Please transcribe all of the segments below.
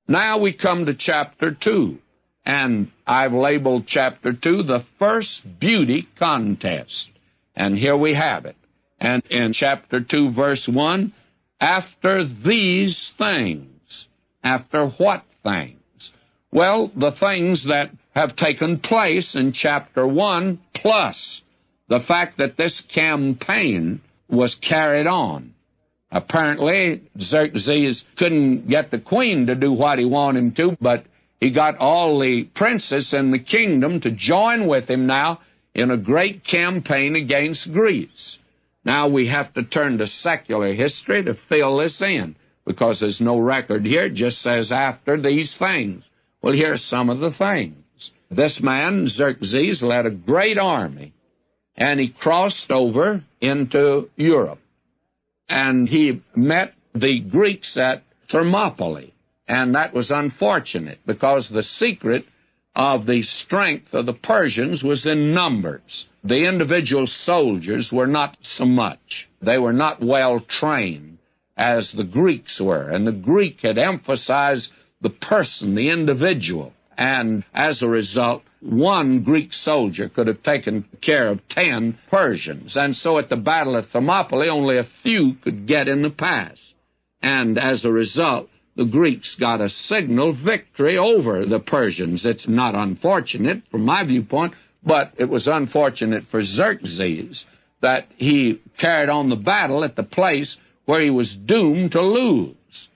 Now we come to chapter 2, and I've labeled chapter 2 the first beauty contest. And here we have it. And in chapter 2, verse 1, after these things. After what things? Well, the things that have taken place in chapter 1, plus the fact that this campaign was carried on. Apparently, Xerxes couldn't get the queen to do what he wanted him to, but he got all the princes in the kingdom to join with him now in a great campaign against Greece. Now we have to turn to secular history to fill this in, because there's no record here. It just says after these things. Well, here are some of the things. This man, Xerxes, led a great army, and he crossed over into Europe. And he met the Greeks at Thermopylae, and that was unfortunate because the secret of the strength of the Persians was in numbers. The individual soldiers were not so much. They were not well trained as the Greeks were, and the Greek had emphasized the person, the individual, and as a result, one Greek soldier could have taken care of 10 Persians. And so at the Battle of Thermopylae, only a few could get in the pass. And as a result, the Greeks got a signal victory over the Persians. It's not unfortunate from my viewpoint, but it was unfortunate for Xerxes that he carried on the battle at the place where he was doomed to lose.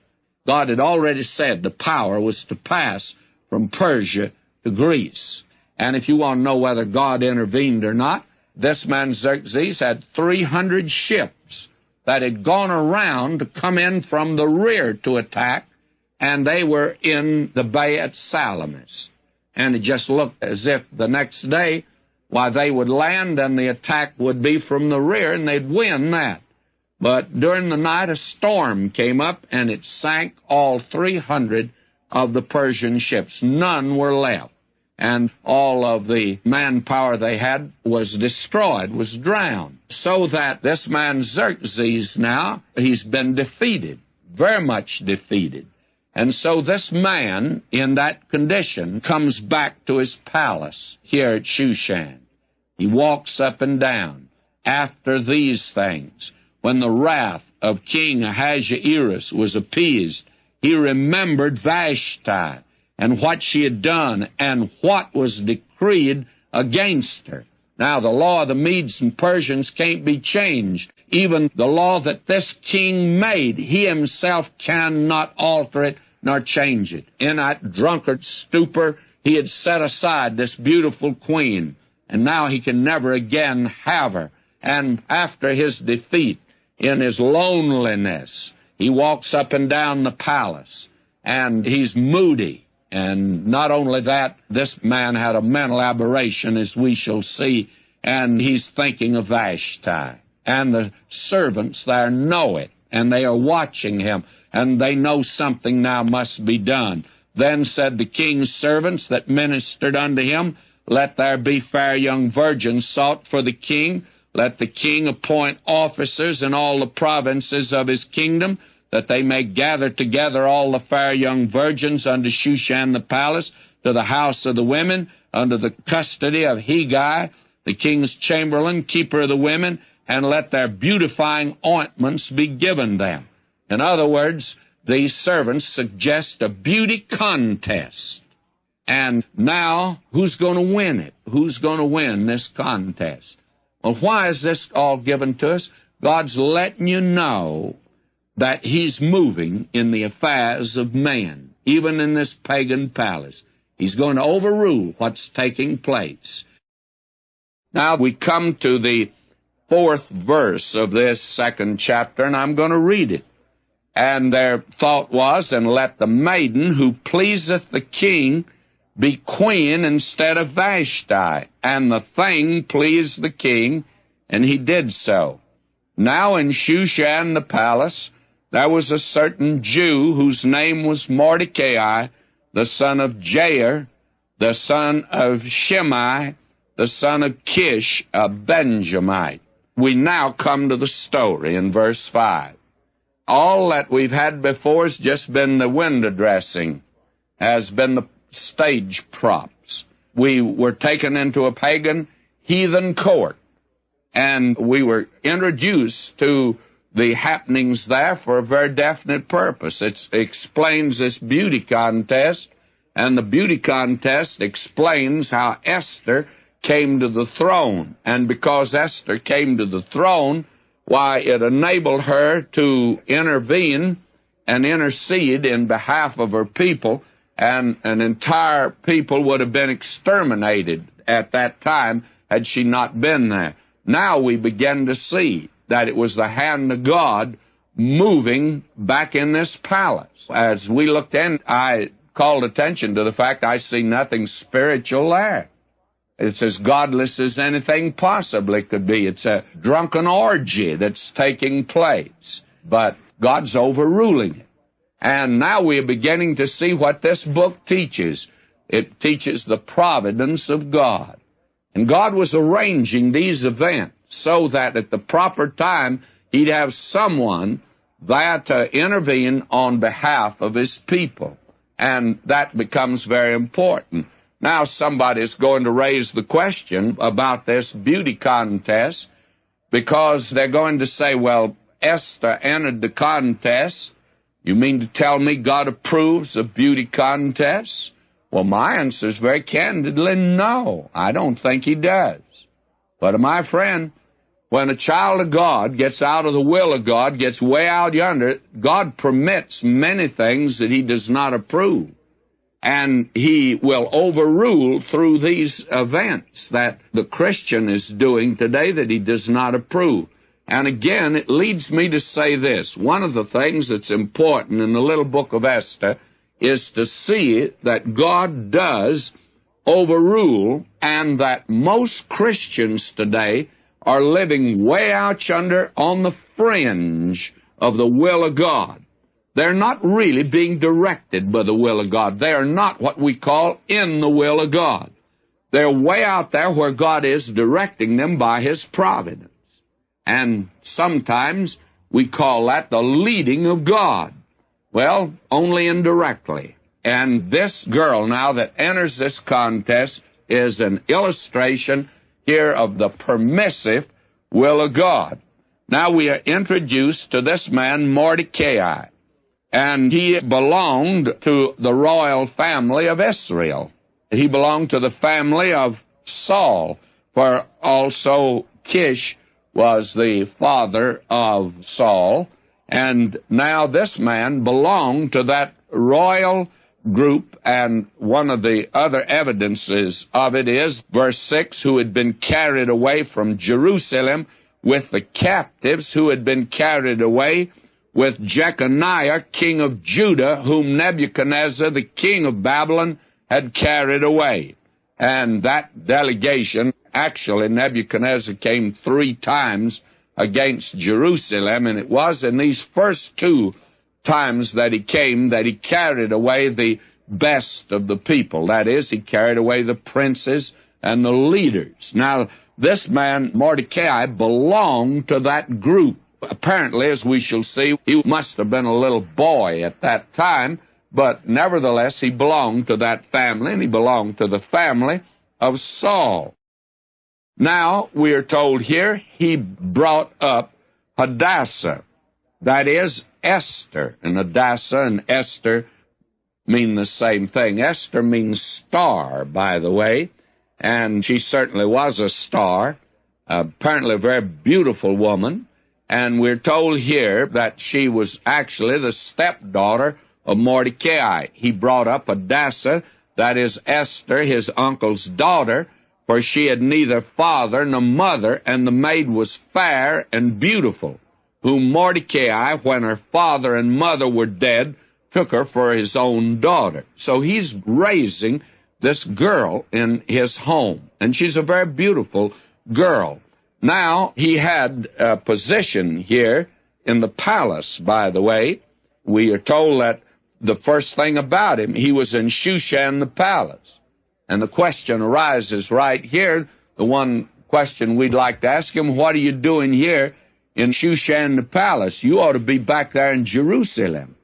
God had already said the power was to pass from Persia to Greece. And if you want to know whether God intervened or not, this man Xerxes had 300 ships that had gone around to come in from the rear to attack, and they were in the bay at Salamis. And it just looked as if the next day, why, they would land and the attack would be from the rear, and they'd win that. But during the night, a storm came up, and it sank all 300 of the Persian ships. None were left. And all of the manpower they had was destroyed, was drowned. So that this man Xerxes now, he's been defeated, very much defeated. And so this man, in that condition, comes back to his palace here at Shushan. He walks up and down. After these things, when the wrath of King Ahasuerus was appeased, he remembered Vashti and what she had done and what was decreed against her. Now, the law of the Medes and Persians can't be changed. Even the law that this king made, he himself cannot alter it nor change it. In that drunkard stupor, he had set aside this beautiful queen, and now he can never again have her. And after his defeat, in his loneliness, he walks up and down the palace, and he's moody. And not only that, this man had a mental aberration, as we shall see, and he's thinking of Vashti. And the servants there know it, and they are watching him, and they know something now must be done. Then said the king's servants that ministered unto him, Let there be fair young virgins sought for the king. Let the king appoint officers in all the provinces of his kingdom, that they may gather together all the fair young virgins unto Shushan the palace, to the house of the women, under the custody of Hegai, the king's chamberlain, keeper of the women, and let their beautifying ointments be given them. In other words, these servants suggest a beauty contest. And now, who's going to win it? Who's going to win this contest? Well, why is this all given to us? God's letting you know that he's moving in the affairs of man, even in this pagan palace. He's going to overrule what's taking place. Now we come to the 4th verse of this 2nd chapter, and I'm going to read it. And their thought was, And let the maiden who pleaseth the king be queen instead of Vashti. And the thing pleased the king, and he did so. Now in Shushan the palace, there was a certain Jew whose name was Mordecai, the son of Jair, the son of Shimei, the son of Kish, a Benjamite. We now come to the story in verse 5. All that we've had before has just been the window dressing. has been the stage props. We were taken into a pagan heathen court, and we were introduced to the happenings there for a very definite purpose. It explains this beauty contest, and the beauty contest explains how Esther came to the throne. And because Esther came to the throne, why, it enabled her to intervene and intercede in behalf of her people, and an entire people would have been exterminated at that time had she not been there. Now we begin to see that it was the hand of God moving back in this palace. As we looked in, I called attention to the fact I see nothing spiritual there. It's as godless as anything possibly could be. It's a drunken orgy that's taking place. But God's overruling it. And now we are beginning to see what this book teaches. It teaches the providence of God. And God was arranging these events so that at the proper time He'd have someone there to intervene on behalf of His people. And that becomes very important. Now somebody's going to raise the question about this beauty contest, because they're going to say, well, Esther entered the contest. You mean to tell me God approves of beauty contests? Well, my answer is very candidly, no, I don't think He does. But my friend, when a child of God gets out of the will of God, gets way out yonder, God permits many things that He does not approve. And He will overrule through these events that the Christian is doing today that he does not approve. And again, it leads me to say this. One of the things that's important in the little book of Esther is to see that God does overrule, and that most Christians today are living way out yonder on the fringe of the will of God. They're not really being directed by the will of God. They are not what we call in the will of God. They're way out there where God is directing them by His providence. And sometimes we call that the leading of God. Well, only indirectly. And this girl now that enters this contest is an illustration here of the permissive will of God. Now we are introduced to this man Mordecai. And he belonged to the royal family of Israel. He belonged to the family of Saul, for also Kish was the father of Saul. And now this man belonged to that royal group, and one of the other evidences of it is verse 6, who had been carried away from Jerusalem with the captives who had been carried away with Jeconiah, king of Judah, whom Nebuchadnezzar, the king of Babylon, had carried away. And that delegation, actually Nebuchadnezzar came 3 times against Jerusalem, and it was in these first 2 times that he came that he carried away the best of the people. That is, he carried away the princes and the leaders. Now, this man, Mordecai, belonged to that group. Apparently, as we shall see, he must have been a little boy at that time, but nevertheless, he belonged to that family, and he belonged to the family of Saul. Now, we are told here, he brought up Hadassah, that is, Esther. And Hadassah and Esther mean the same thing. Esther means star, by the way, and she certainly was a star, apparently a very beautiful woman. And we're told here that she was actually the stepdaughter of Mordecai. He brought up Hadassah, that is Esther, his uncle's daughter, for she had neither father nor mother, and the maid was fair and beautiful, whom Mordecai, when her father and mother were dead, took her for his own daughter. So he's raising this girl in his home, and she's a very beautiful girl. Now, he had a position here in the palace, by the way. We are told that the first thing about him, he was in Shushan the palace. And the question arises right here, the one question we'd like to ask him, what are you doing here in Shushan the palace? You ought to be back there in Jerusalem.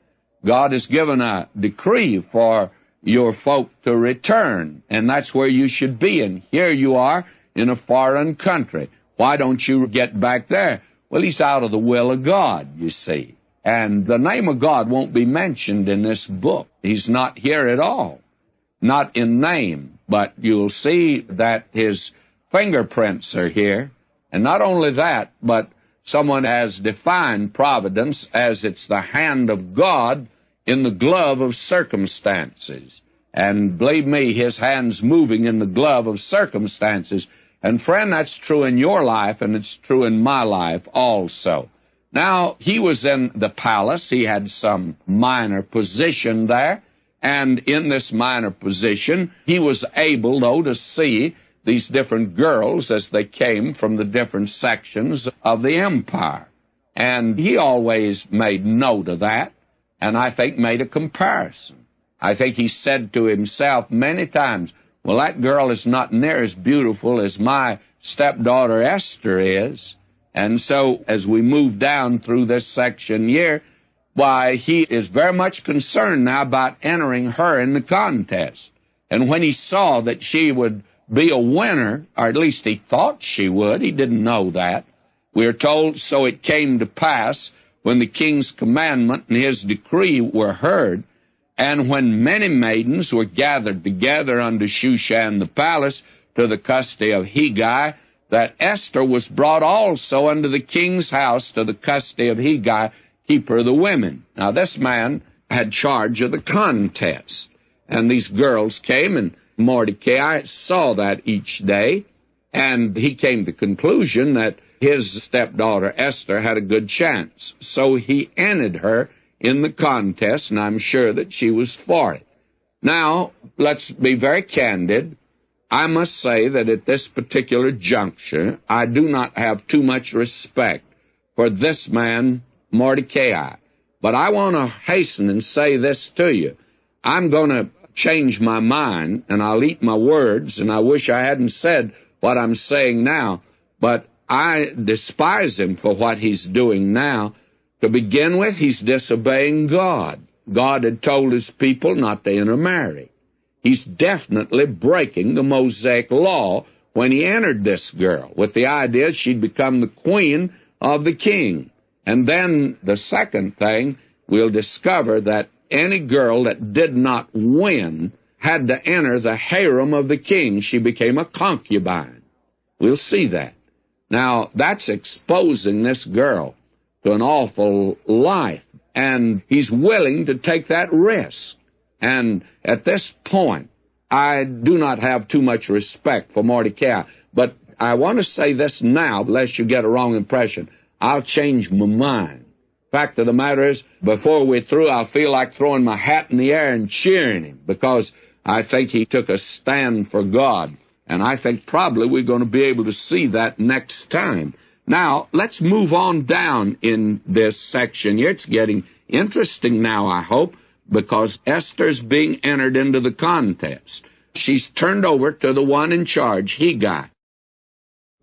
God has given a decree for your folk to return, and that's where you should be. And here you are in a foreign country. Why don't you get back there? Well, he's out of the will of God, you see. And the name of God won't be mentioned in this book. He's not here at all. Not in name, but you'll see that his fingerprints are here. And not only that, but someone has defined providence as it's the hand of God in the glove of circumstances. And believe me, his hand's moving in the glove of circumstances. And friend, that's true in your life, and it's true in my life also. Now, he was in the palace. He had some minor position there. And in this minor position, he was able, though, to see these different girls as they came from the different sections of the empire. And he always made note of that, and I think made a comparison. I think he said to himself many times, well, that girl is not near as beautiful as my stepdaughter Esther is. And so as we move down through this section here, why, he is very much concerned now about entering her in the contest. And when he saw that she would be a winner, or at least he thought she would, he didn't know that, we are told, so it came to pass, when the king's commandment and his decree were heard, and when many maidens were gathered together unto Shushan the palace to the custody of Hegai, that Esther was brought also unto the king's house to the custody of Hegai, keeper of the women. Now, this man had charge of the contest, and these girls came, and Mordecai saw that each day, and he came to the conclusion that his stepdaughter Esther had a good chance. So he entered her in the contest, and I'm sure that she was for it. Now, let's be very candid. I must say that at this particular juncture, I do not have too much respect for this man, Mordecai. But I want to hasten and say this to you. I'm going to change my mind, and I'll eat my words, and I wish I hadn't said what I'm saying now, but I despise him for what he's doing now. To begin with, he's disobeying God. God had told his people not to intermarry. He's definitely breaking the Mosaic law when he entered this girl, with the idea she'd become the queen of the king. And then the second thing, we'll discover that any girl that did not win had to enter the harem of the king. She became a concubine. We'll see that. Now, that's exposing this girl to an awful life, and he's willing to take that risk. And at this point, I do not have too much respect for Mordecai, but I want to say this now, lest you get a wrong impression. I'll change my mind. Fact of the matter is, before we're through, I'll feel like throwing my hat in the air and cheering him, because I think he took a stand for God. And I think probably we're going to be able to see that next time. Now, let's move on down in this section here. It's getting interesting now, I hope, because Esther's being entered into the contest. She's turned over to the one in charge, Hegai.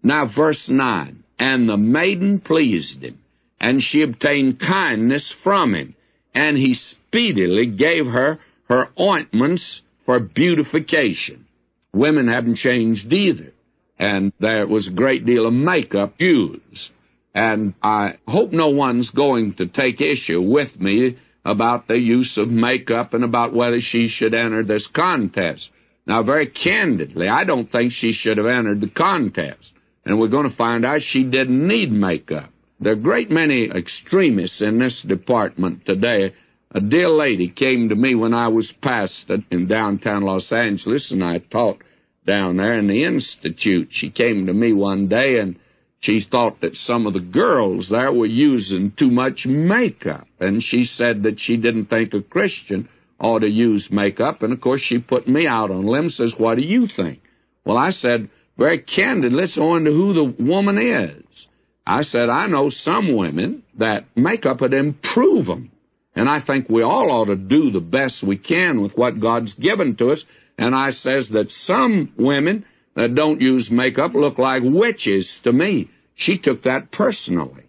Now, verse 9, and the maiden pleased him, and she obtained kindness from him, and he speedily gave her her ointments for beautification. Women haven't changed either, and there was a great deal of makeup used. And I hope no one's going to take issue with me about the use of makeup and about whether she should enter this contest. Now, very candidly, I don't think she should have entered the contest, and we're going to find out she didn't need makeup. There are a great many extremists in this department today. A dear lady came to me when I was pastor in downtown Los Angeles, and I taught down there in the Institute. She came to me one day, and she thought that some of the girls there were using too much makeup, and she said that she didn't think a Christian ought to use makeup, and of course she put me out on a limb, says, what do you think? Well, I said, very candid, let's go into who the woman is. I said, I know some women that makeup would improve them. And I think we all ought to do the best we can with what God's given to us. And I says that some women that don't use makeup look like witches to me. She took that personally.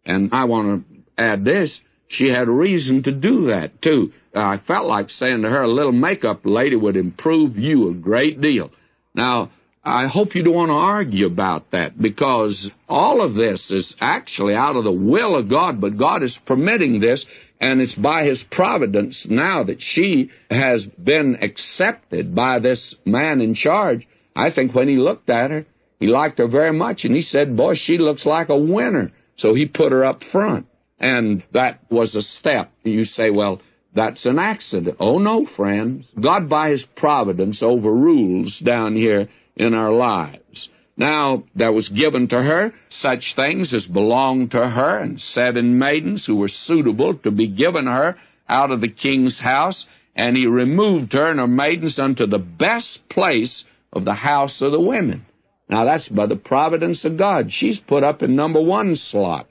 And I want to add this. she had reason to do that, too. I felt like saying to her, a little makeup lady would improve you a great deal. Now, I hope you don't want to argue about that, because all of this is actually out of the will of God, but God is permitting this, and it's by His providence now that she has been accepted by this man in charge. I think when he looked at her, he liked her very much, and he said, boy, she looks like a winner. So he put her up front, and that was a step. You say, well, that's an accident. Oh, no, friends. God, by His providence, overrules down here in our lives. Now, there was given to her such things as belonged to her, and 7 maidens who were suitable to be given her out of the king's house, and he removed her and her maidens unto the best place of the house of the women. Now, that's by the providence of God. She's put up in number 1 slot.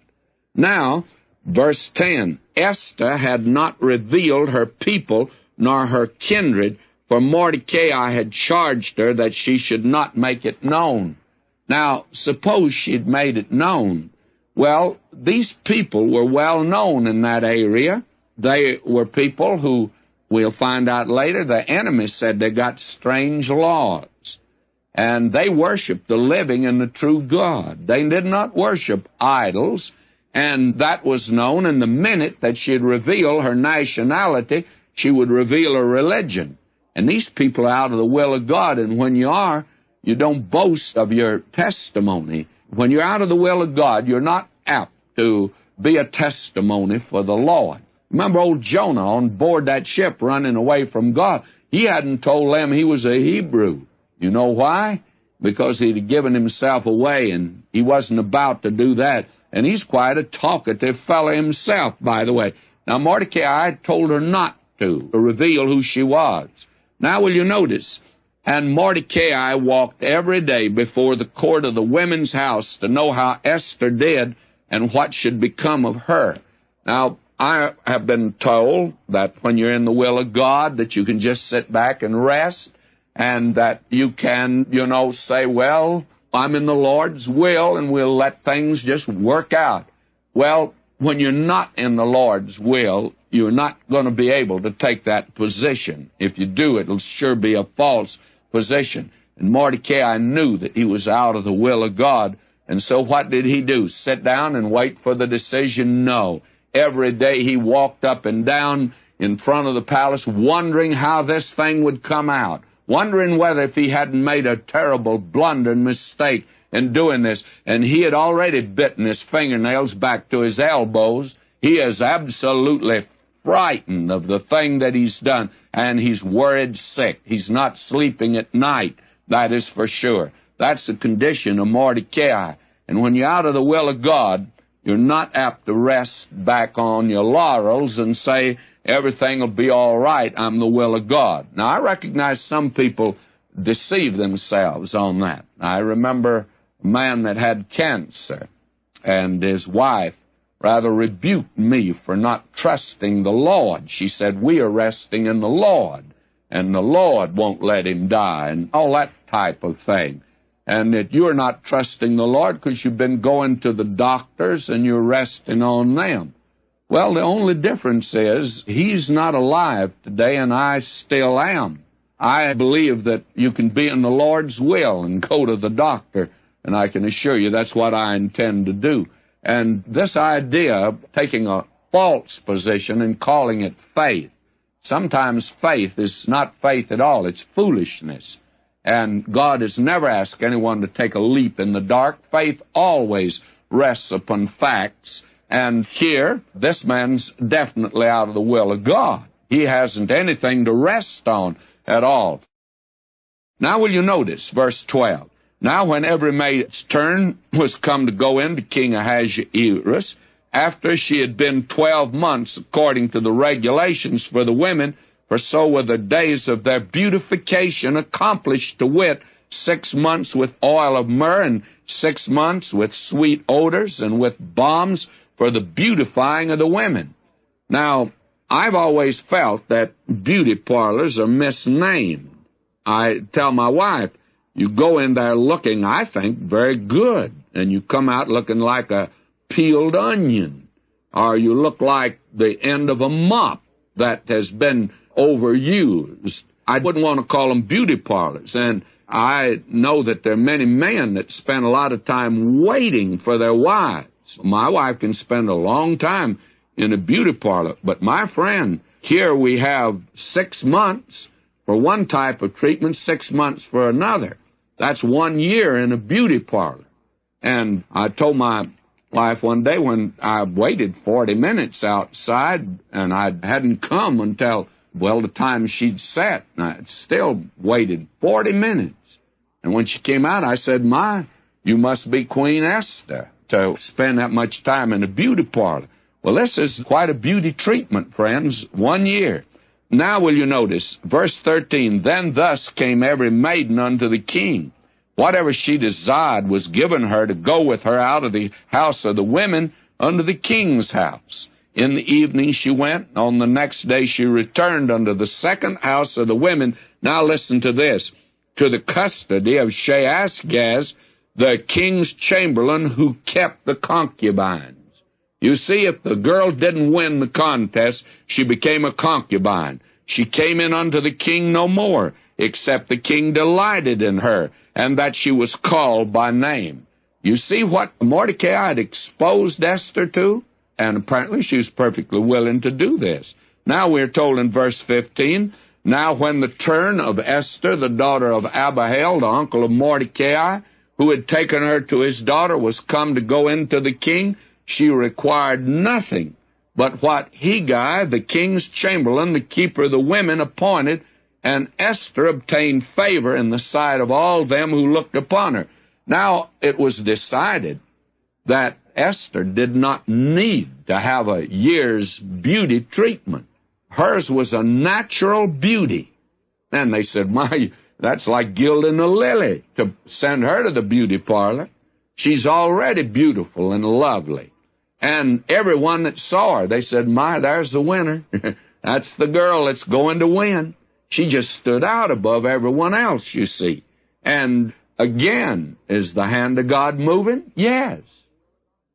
Now, verse 10, Esther had not revealed her people nor her kindred, for Mordecai had charged her that she should not make it known. Now, suppose she'd made it known. Well, these people were well known in that area. They were people who, we'll find out later, the enemy said they got strange laws. And they worshiped the living and the true God. They did not worship idols, and that was known. And the minute that she'd reveal her nationality, she would reveal her religion. And these people are out of the will of God, and when you are, you don't boast of your testimony. When you're out of the will of God, you're not apt to be a testimony for the Lord. Remember old Jonah on board that ship running away from God? He hadn't told them he was a Hebrew. You know why? Because he'd given himself away, and he wasn't about to do that. And he's quite a talkative fellow himself, by the way. Now, Mordecai told her not to reveal who she was. Now, will you notice? And Mordecai walked every day before the court of the women's house to know how Esther did and what should become of her. Now, I have been told that when you're in the will of God, that you can just sit back and rest, and that you can, say, well, I'm in the Lord's will, and we'll let things just work out. Well, when you're not in the Lord's will, you're not going to be able to take that position. If you do, it'll sure be a false position. And Mordecai knew that he was out of the will of God, and so what did he do? Sit down and wait for the decision? No. Every day he walked up and down in front of the palace, wondering how this thing would come out, wondering whether if he hadn't made a terrible blunder and mistake in doing this. And he had already bitten his fingernails back to his elbows. He is absolutely frightened of the thing that he's done, and he's worried sick. He's not sleeping at night, that is for sure. That's the condition of Mordecai. And when you're out of the will of God, you're not apt to rest back on your laurels and say, everything will be all right, I'm the will of God. Now, I recognize some people deceive themselves on that. I remember a man that had cancer, and his wife rather rebuked me for not trusting the Lord. She said, we are resting in the Lord, and the Lord won't let him die, and all that type of thing. And that you're not trusting the Lord because you've been going to the doctors and you're resting on them. Well, the only difference is he's not alive today, and I still am. I believe that you can be in the Lord's will and go to the doctor, and I can assure you that's what I intend to do. And this idea of taking a false position and calling it faith, sometimes faith is not faith at all, it's foolishness. And God has never asked anyone to take a leap in the dark. Faith always rests upon facts. And here, this man's definitely out of the will of God. He hasn't anything to rest on at all. Now will you notice, verse 12. Now when every maid's turn was come to go in to King Ahasuerus, after she had been 12 months according to the regulations for the women, for so were the days of their beautification accomplished, to wit, 6 months with oil of myrrh, and 6 months with sweet odors, and with balms for the beautifying of the women. Now, I've always felt that beauty parlors are misnamed. I tell my wife, you go in there looking, I think, very good, and you come out looking like a peeled onion. or you look like the end of a mop that has been overused. I wouldn't want to call them beauty parlors. And I know that there are many men that spend a lot of time waiting for their wives. My wife can spend a long time in a beauty parlor. But my friend, here we have 6 months for one type of treatment, 6 months for another. That's 1 year in a beauty parlor. And I told my wife one day when I waited 40 minutes outside and I hadn't come until, well, the time she'd set, and I still waited 40 minutes. And when she came out, I said, "My, you must be Queen Esther to spend that much time in a beauty parlor." Well, this is quite a beauty treatment, friends, 1 year. Now will you notice, verse 13, "Then thus came every maiden unto the king. Whatever she desired was given her to go with her out of the house of the women unto the king's house. In the evening she went, and on the next day she returned unto the second house of the women." Now listen to this. "To the custody of Shaashgaz, the king's chamberlain, who kept the concubines." You see, if the girl didn't win the contest, she became a concubine. She came in unto the king no more, except the king delighted in her, and that she was called by name. You see what Mordecai had exposed Esther to? And apparently she was perfectly willing to do this. Now we're told in verse 15, "Now when the turn of Esther, the daughter of Abihail, the uncle of Mordecai, who had taken her to his daughter, was come to go into the king, she required nothing but what Hegai, the king's chamberlain, the keeper of the women, appointed, and Esther obtained favor in the sight of all them who looked upon her." Now it was decided that Esther did not need to have a year's beauty treatment. Hers was a natural beauty. And they said, "My, that's like gilding a lily to send her to the beauty parlor. She's already beautiful and lovely." And everyone that saw her, they said, "My, there's the winner. That's the girl that's going to win." She just stood out above everyone else, you see. And again, is the hand of God moving? Yes.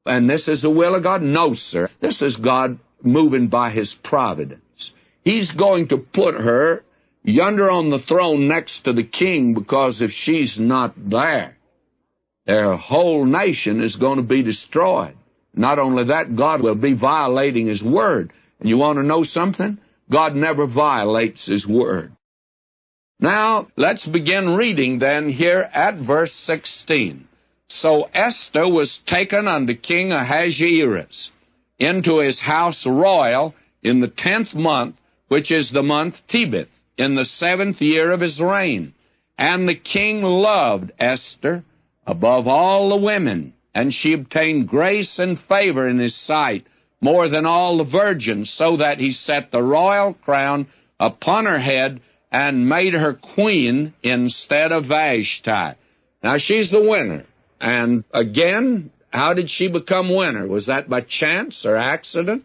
And this is the will of God? No, sir. This is God moving by His providence. He's going to put her yonder on the throne next to the king, because if she's not there, their whole nation is going to be destroyed. Not only that, God will be violating His word. And you want to know something? God never violates His word. Now, let's begin reading then here at verse 16. "So Esther was taken unto King Ahasuerus into his house royal in the 10th month, which is the month Tebeth, in the 7th year of his reign. And the king loved Esther above all the women, and she obtained grace and favor in his sight more than all the virgins, so that he set the royal crown upon her head and made her queen instead of Vashti." Now she's the winner. And again, how did she become winner? Was that by chance or accident?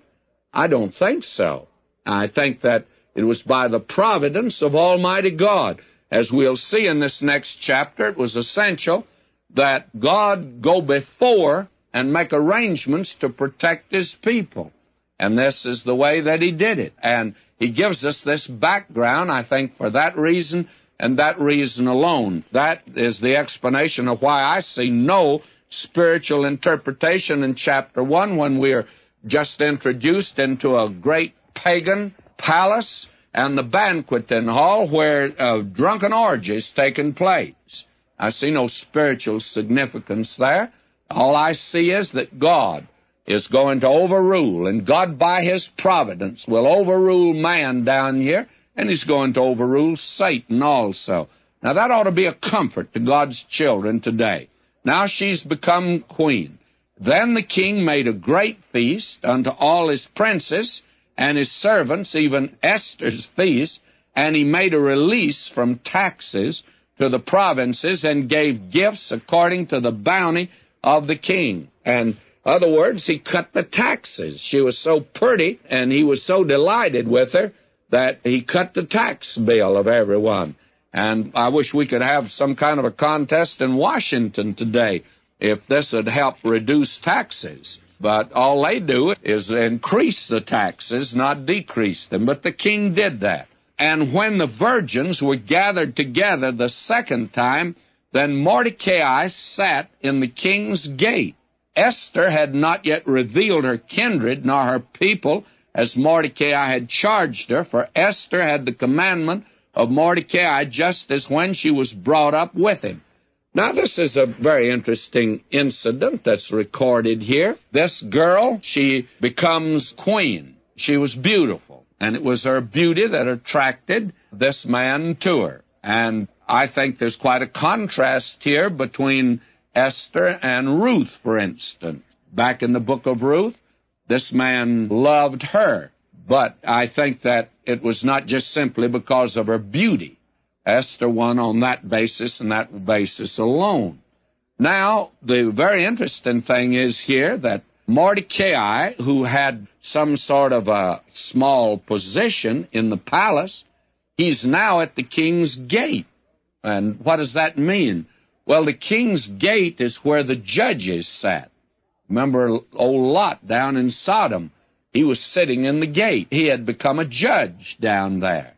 I don't think so. I think that it was by the providence of Almighty God. As we'll see in this next chapter, it was essential that God go before and make arrangements to protect His people. And this is the way that He did it. And He gives us this background, I think, for that reason and that reason alone. That is the explanation of why I see no spiritual interpretation in chapter 1 when we are just introduced into a great pagan palace and the banqueting hall where drunken orgies taking place. I see no spiritual significance there. All I see is that God is going to overrule, and God by His providence will overrule man down here, and He's going to overrule Satan also. Now that ought to be a comfort to God's children today. Now she's become queen. Then the king made a great feast unto all his princes and his servants, even Esther's feast, and he made a release from taxes to the provinces and gave gifts according to the bounty of the king. And in other words, he cut the taxes. She was so pretty, and he was so delighted with her that he cut the tax bill of everyone. And I wish we could have some kind of a contest in Washington today if this would help reduce taxes. But all they do is increase the taxes, not decrease them. But the king did that. And when the virgins were gathered together the second time, then Mordecai sat in the king's gate. Esther had not yet revealed her kindred nor her people, as Mordecai had charged her, for Esther had the commandment of Mordecai just as when she was brought up with him. Now, this is a very interesting incident that's recorded here. This girl, she becomes queen. She was beautiful, and it was her beauty that attracted this man to her. And I think there's quite a contrast here between Esther and Ruth, for instance. Back in the book of Ruth, this man loved her, but I think that it was not just simply because of her beauty. Esther won on that basis and that basis alone. Now, the very interesting thing is here that Mordecai, who had some sort of a small position in the palace, he's now at the king's gate. And what does that mean? Well, the king's gate is where the judges sat. Remember old Lot down in Sodom? He was sitting in the gate. He had become a judge down there.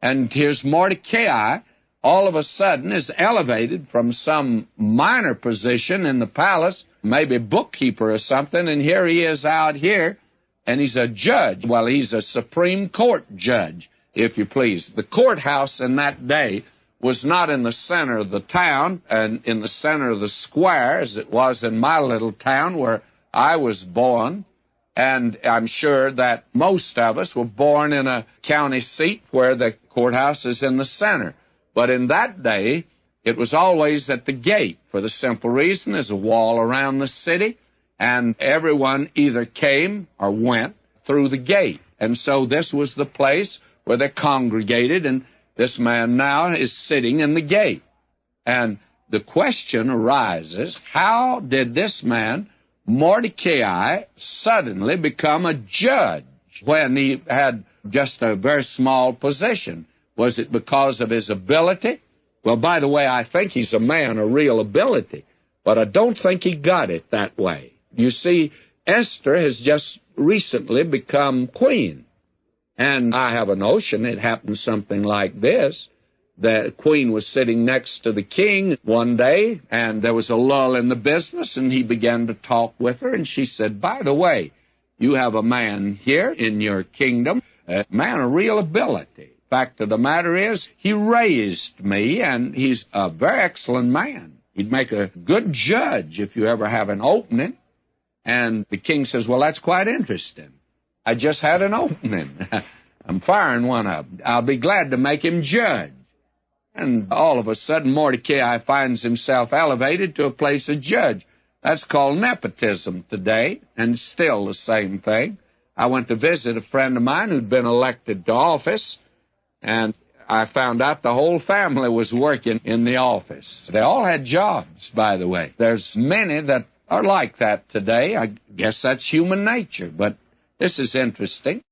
And here's Mordecai, all of a sudden is elevated from some minor position in the palace, maybe bookkeeper or something, and here he is out here, and he's a judge. Well, he's a Supreme Court judge, if you please. The courthouse in that day was not in the center of the town and in the center of the square as it was in my little town where I was born. And I'm sure that most of us were born in a county seat where the courthouse is in the center. But in that day, it was always at the gate for the simple reason there's a wall around the city, and everyone either came or went through the gate. And so this was the place where they congregated, and this man now is sitting in the gate. And the question arises, how did this man, Mordecai, suddenly become a judge when he had just a very small position? Was it because of his ability? Well, by the way, I think he's a man of real ability, but I don't think he got it that way. You see, Esther has just recently become queen. And I have a notion it happened something like this. The queen was sitting next to the king one day, and there was a lull in the business, and he began to talk with her, and she said, by the way, you have a man here in your kingdom, a man of real ability. Fact of the matter is, he raised me, and he's a very excellent man. He'd make a good judge if you ever have an opening. And the king says, well, that's quite interesting. I just had an opening. I'm firing one up. I'll be glad to make him judge. And all of a sudden, Mordecai finds himself elevated to a place of judge. That's called nepotism today, and still the same thing. I went to visit a friend of mine who'd been elected to office, and I found out the whole family was working in the office. They all had jobs, by the way. There's many that are like that today. I guess that's human nature, but this is interesting.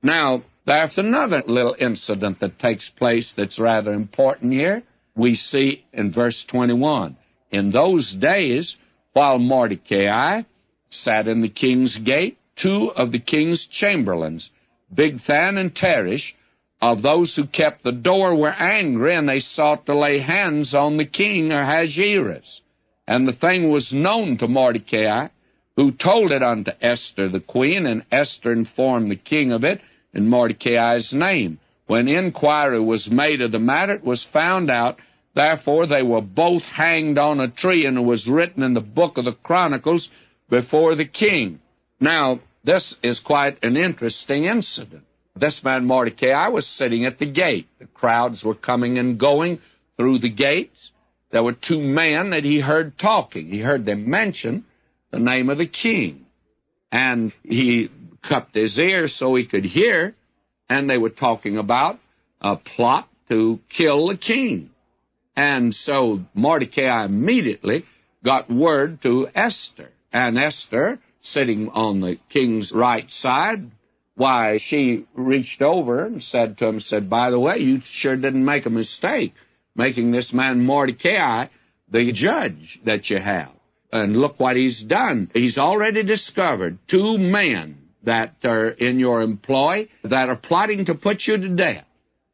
Now, there's another little incident that takes place that's rather important here. We see in verse 21, in those days, while Mordecai sat in the king's gate, two of the king's chamberlains, Bigthan and Teresh, of those who kept the door, were angry, and they sought to lay hands on the king Ahasuerus. And the thing was known to Mordecai, who told it unto Esther the queen, and Esther informed the king of it in Mordecai's name. When inquiry was made of the matter, it was found out. Therefore they were both hanged on a tree, and it was written in the book of the Chronicles before the king. Now, this is quite an interesting incident. This man Mordecai was sitting at the gate. The crowds were coming and going through the gates. There were two men that he heard talking. He heard them mention the name of the king. And he cupped his ears so he could hear, and they were talking about a plot to kill the king. And so Mordecai immediately got word to Esther. And Esther, sitting on the king's right side, why, she reached over and said to him, by the way, you sure didn't make a mistake making this man Mordecai the judge that you have. And look what he's done. He's already discovered 2 men that are in your employ that are plotting to put you to death.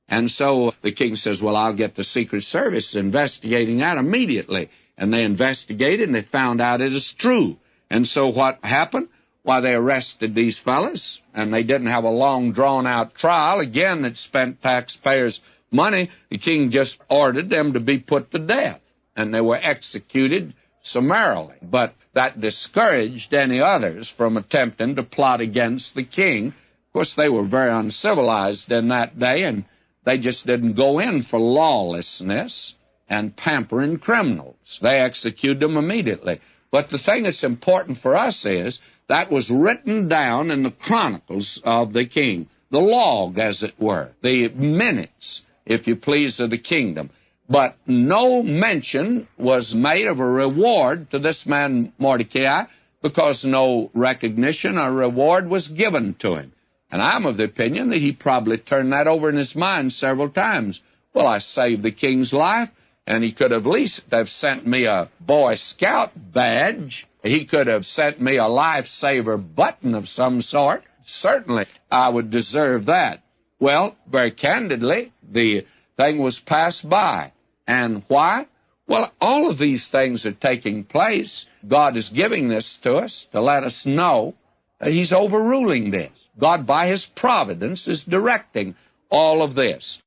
And so the king says, well, I'll get the Secret Service investigating that immediately. And they investigated, and they found out it is true. And so what happened? Why, they arrested these fellas, and they didn't have a long, drawn-out trial. Again, that spent taxpayers' money. The king just ordered them to be put to death, and they were executed summarily. But that discouraged any others from attempting to plot against the king. Of course, they were very uncivilized in that day, and they just didn't go in for lawlessness and pampering criminals. They executed them immediately. But the thing that's important for us is that was written down in the chronicles of the king, the log, as it were, the minutes, if you please, of the kingdom. But no mention was made of a reward to this man Mordecai, because no recognition or reward was given to him. And I'm of the opinion that he probably turned that over in his mind several times. Well, I saved the king's life, and he could have at least have sent me a Boy Scout badge. He could have sent me a lifesaver button of some sort. Certainly, I would deserve that. Well, very candidly, the thing was passed by. And why? Well, all of these things are taking place. God is giving this to us to let us know that he's overruling this. God, by his providence, is directing all of this.